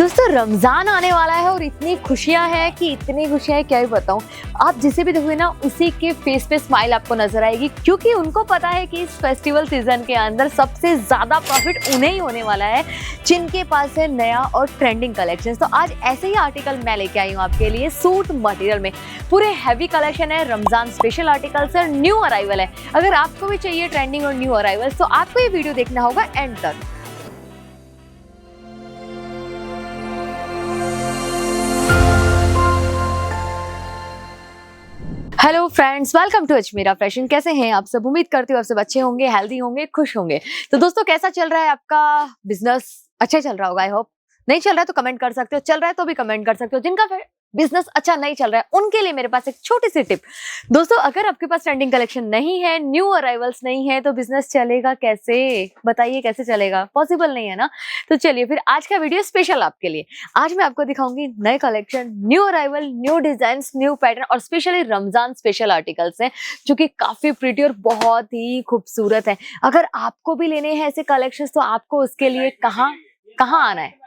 दोस्तों रमजान आने वाला है और इतनी खुशियां हैं कि इतनी खुशियां हैं क्या ही बताऊं। आप जिसे भी देखोगे ना उसी के फेस पे स्माइल आपको नजर आएगी, क्योंकि उनको पता है कि इस फेस्टिवल सीजन के अंदर सबसे ज्यादा प्रॉफिट उन्हें ही होने वाला है जिनके पास है नया और ट्रेंडिंग कलेक्शन। तो आज ऐसे ही आर्टिकल मैं लेके आई हूँ आपके लिए सूट मटेरियल में। पूरे हैवी कलेक्शन है, रमजान स्पेशल आर्टिकल्स है, न्यू अराइवल है। अगर आपको भी चाहिए ट्रेंडिंग और न्यू अराइवल तो आपको ये वीडियो देखना होगा एंड तक। Hello friends, welcome to Ajmera fashion. कैसे हैं आप सब? उम्मीद करती हूँ आप सब अच्छे होंगे, हेल्दी होंगे, खुश होंगे। तो दोस्तों कैसा चल रहा है आपका बिजनेस? अच्छा चल रहा होगा आई होप। नहीं चल रहा है तो कमेंट कर सकते हो, चल रहा है तो भी कमेंट कर सकते हो। जिनका बिजनेस अच्छा नहीं चल रहा है उनके लिए मेरे पास एक छोटी सी टिप। दोस्तों अगर आपके पास ट्रेंडिंग कलेक्शन नहीं है, न्यू अराइवल्स नहीं है, तो बिजनेस चलेगा कैसे? बताइए कैसे चलेगा? पॉसिबल नहीं है ना। तो चलिए फिर आज का वीडियो स्पेशल आपके लिए। आज मैं आपको दिखाऊंगी नए collection, new arrival, new design, new pattern और स्पेशली रमजान स्पेशल आर्टिकल्स हैं जो कि काफी प्रिटी और बहुत ही खूबसूरत है। अगर आपको भी लेने हैं ऐसे कलेक्शन तो आपको उसके लिए कहाँ आना है?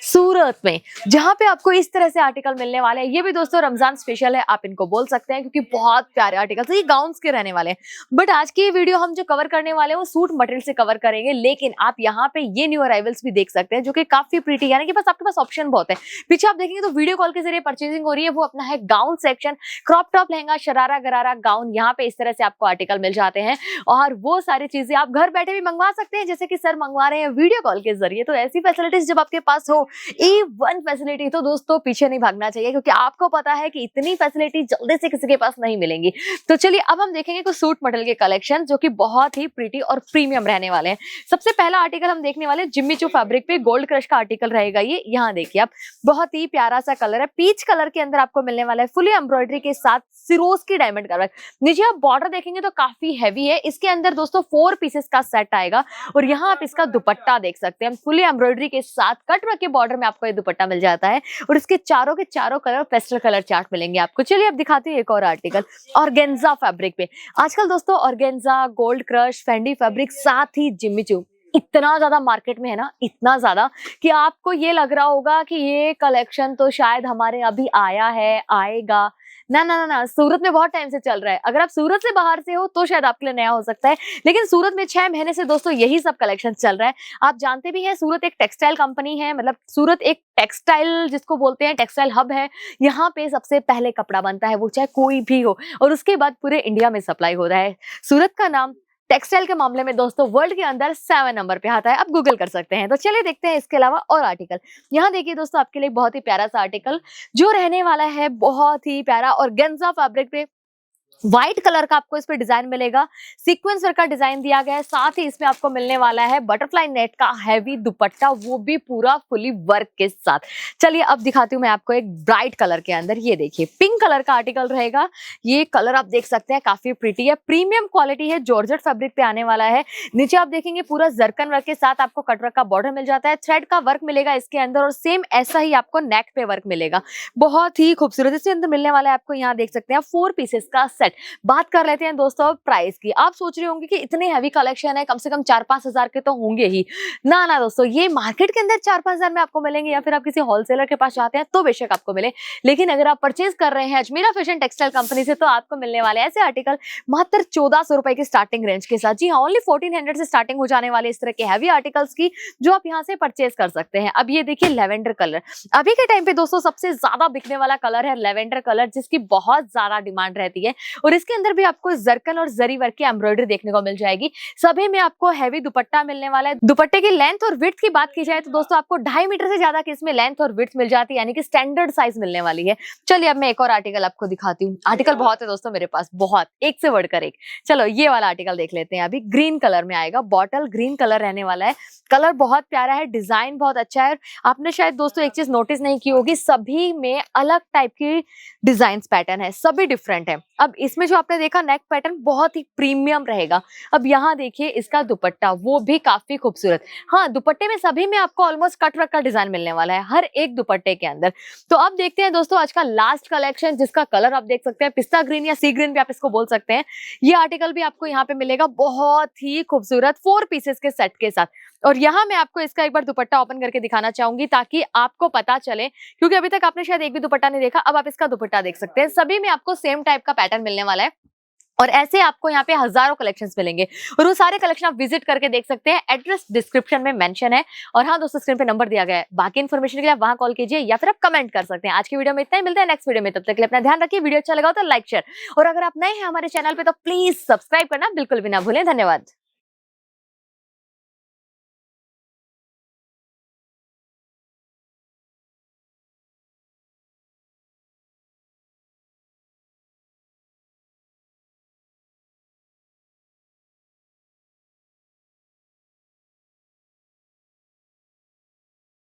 सूरत में, जहां पे आपको इस तरह से आर्टिकल मिलने वाले हैं। ये भी दोस्तों रमजान स्पेशल है, आप इनको बोल सकते हैं, क्योंकि बहुत प्यारे आर्टिकल्स ये गाउन्स के रहने वाले हैं। बट आज की ये वीडियो हम जो कवर करने वाले हैं वो सूट मटेरियल से कवर करेंगे। लेकिन आप यहाँ पे ये न्यू अराइवल्स भी देख सकते हैं जो कि काफी प्रीटी, यानी कि बस आपके पास ऑप्शन बहुत है। पीछे आप देखेंगे तो वीडियो कॉल के जरिए परचेजिंग हो रही है, वो अपना है gown section. Crop top, lehenga, sharara, गरारा, गाउन, यहाँ पे इस तरह से आपको आर्टिकल मिल जाते हैं और वो सारी चीजें आप घर बैठे भी मंगवा सकते हैं, जैसे कि सर मंगवा रहे हैं वीडियो कॉल के जरिए। तो ऐसी फैसिलिटीज जब आपके पास हो, E1 फैसिलिटी, तो दोस्तों पीछे नहीं भागना चाहिए, क्योंकि आपको पता है कि इतनी फैसिलिटी जल्दी से किसी के पास नहीं मिलेंगी। तो चलिए अब हम देखेंगे कुछ सूट मटेरियल के कलेक्शन जो कि बहुत ही प्रीटी और प्रीमियम रहने वाले हैं। सबसे पहला आर्टिकल हम देखने वाले जिम्मी चू फैब्रिक पे गोल्ड क्रश का आर्टिकल रहेगा। ये यहाँ देखिए आप, बहुत ही प्यारा सा कलर है, पीच कलर के अंदर आपको मिलने वाला है, फुली एम्ब्रॉयडरी के साथ सिरोज की डायमंड का वर्क। नीचे आप बॉर्डर देखेंगे तो काफी हैवी है। इसके अंदर दोस्तों 4 पीसेस का सेट आएगा और यहाँ आप इसका दुपट्टा देख सकते हैं, फुली एम्ब्रॉयडरी के साथ कट वर्क के बॉर्डर में आपको ये दुपट्टा मिल जाता है और इसके चारों के चारों कलर पेस्टल कलर चार्ट मिलेंगे आपको। चलिए अब दिखाते हैं एक और आर्टिकल ऑर्गेन्जा फैब्रिक पे। आजकल दोस्तों organza, gold crush, Fendi fabric, साथ ही जिम्मी चू इतना ज्यादा मार्केट में है ना, इतना ज्यादा कि आपको ये लग रहा होगा कि ये कलेक्शन तो शायद हमारे अभी आया है, आएगा। ना ना ना ना, सूरत में बहुत टाइम से चल रहा है। अगर आप सूरत से बाहर से हो तो शायद आपके लिए नया हो सकता है, लेकिन सूरत में 6 महीने से दोस्तों यही सब कलेक्शन चल रहा है। आप जानते भी हैं सूरत एक टेक्सटाइल कंपनी है, मतलब सूरत एक टेक्सटाइल जिसको बोलते हैं टेक्सटाइल हब है। यहाँ पे सबसे पहले कपड़ा बनता है, वो चाहे कोई भी हो, और उसके बाद पूरे इंडिया में सप्लाई हो रहा है। सूरत का नाम टेक्सटाइल के मामले में दोस्तों वर्ल्ड के अंदर 7 नंबर पे आता है, आप गूगल कर सकते हैं। तो चलिए देखते हैं इसके अलावा और आर्टिकल। यहाँ देखिए दोस्तों आपके लिए बहुत ही प्यारा सा आर्टिकल जो रहने वाला है, बहुत ही प्यारा ऑर्गेन्जा फैब्रिक पे व्हाइट कलर का आपको इस पे डिजाइन मिलेगा, सीक्वेंस वर्क का डिजाइन दिया गया है। साथ ही इसमें आपको मिलने वाला है बटरफ्लाई नेट का हैवी दुपट्टा, वो भी पूरा फुली वर्क के साथ। चलिए अब दिखाती हूँ मैं आपको एक ब्राइट कलर के अंदर। ये देखिए पिंक कलर का आर्टिकल रहेगा। ये कलर आप देख सकते हैं काफी प्रीटी है, प्रीमियम क्वालिटी है, जॉर्जेट फैब्रिक पे आने वाला है। नीचे आप देखेंगे पूरा जरकन वर्क के साथ आपको कटवर्क का बॉर्डर मिल जाता है, थ्रेड का वर्क मिलेगा इसके अंदर और सेम ऐसा ही आपको नेक पे वर्क मिलेगा। बहुत ही खूबसूरत इसके अंदर मिलने वाला है आपको। यहाँ देख सकते हैं 4 पीसेस का सेट। बात कर लेते हैं दोस्तों प्राइस की। आप सोच रहे होंगे कि इतने हैवी कलेक्शन है, कम से कम 4-5 हजार के तो होंगे ही। ना ना दोस्तों, ये मार्केट के अंदर 4-5 हजार में आपको मिलेंगे, या फिर आप किसी होलसेलर के पास जाते हैं तो बेशक आपको मिले। लेकिन अगर आप परचेज कर रहे हैं अजमेरा फैशन टेक्सटाइल कंपनी से तो आपको मिलने वाले ऐसे आर्टिकल मात्र 1400 रुपए की स्टार्टिंग रेंज के साथ। जी हाँ, ओनली 1400 से स्टार्टिंग हो जाने वाले इस तरह के हैवी आर्टिकल्स की, जो आप यहाँ से परचेज कर सकते हैं। अब ये देखिए लेवेंडर कलर, अभी के टाइम पे दोस्तों सबसे ज्यादा बिकने वाला कलर है लेवेंडर कलर, जिसकी बहुत ज्यादा डिमांड रहती है। और इसके अंदर भी आपको जरकन और जरी वर्क की एम्ब्रॉयडरी देखने को मिल जाएगी। सभी में आपको हैवी दुपट्टा मिलने वाला है। दुपट्टे की लेंथ और विड्थ की बात की जाए तो दोस्तों आपको 2.5 मीटर से ज्यादा की इसमें लेंथ और विड्थ मिल जाती है, यानी कि स्टैंडर्ड साइज मिलने वाली है। चलिए अब मैं एक और आर्टिकल आपको दिखाती हूँ। आर्टिकल बहुत है दोस्तों मेरे पास, बहुत, एक से बढ़कर एक। चलो ये वाला आर्टिकल देख लेते हैं। अभी ग्रीन कलर में आएगा, बॉटल ग्रीन कलर रहने वाला है। कलर बहुत प्यारा है, डिजाइन बहुत अच्छा है। आपने शायद दोस्तों एक चीज नोटिस नहीं की होगी, सभी में अलग टाइप की डिजाइन पैटर्न है, सभी डिफरेंट है। अब इसमें जो आपने देखा नेक पैटर्न बहुत ही प्रीमियम रहेगा। अब यहाँ देखिए इसका दुपट्टा, वो भी काफी खूबसूरत। हाँ, दुपट्टे में सभी में आपको ऑलमोस्ट कट वर्क का डिजाइन मिलने वाला है हर एक दुपट्टे के अंदर। तो अब देखते हैं दोस्तों आज का लास्ट कलेक्शन, जिसका कलर आप देख सकते हैं पिस्ता ग्रीन या सी ग्रीन भी आप इसको बोल सकते हैं। ये आर्टिकल भी आपको यहाँ पे मिलेगा, बहुत ही खूबसूरत 4 पीसेस के सेट के साथ। और यहाँ मैं आपको इसका एक बार दुपट्टा ओपन करके दिखाना चाहूंगी ताकि आपको पता चले, क्योंकि अभी तक आपने शायद एक भी दुपट्टा नहीं देखा। अब आप इसका दुपट्टा देख सकते हैं। सभी में आपको सेम टाइप का पैटर्न मिलने वाला है और ऐसे आपको यहाँ पे हजारों कलेक्शंस मिलेंगे और वो सारे कलेक्शन आप विजिट करके देख सकते हैं। एड्रेस डिस्क्रिप्शन में मेंशन है और हाँ दोस्तों, स्क्रीन पे नंबर दिया गया है। बाकी इन्फॉर्मेशन के लिए आप वहां कॉल कीजिए या फिर आप कमेंट कर सकते हैं। आज की वीडियो में इतना ही, मिलते हैं नेक्स्ट वीडियो में। तब तक के लिए अपना ध्यान रखिए। वीडियो अच्छा लगा तो लाइक शेयर, और अगर आप नए हैं हमारे चैनल पे तो प्लीज सब्सक्राइब करना बिल्कुल भी ना भूलें। धन्यवाद।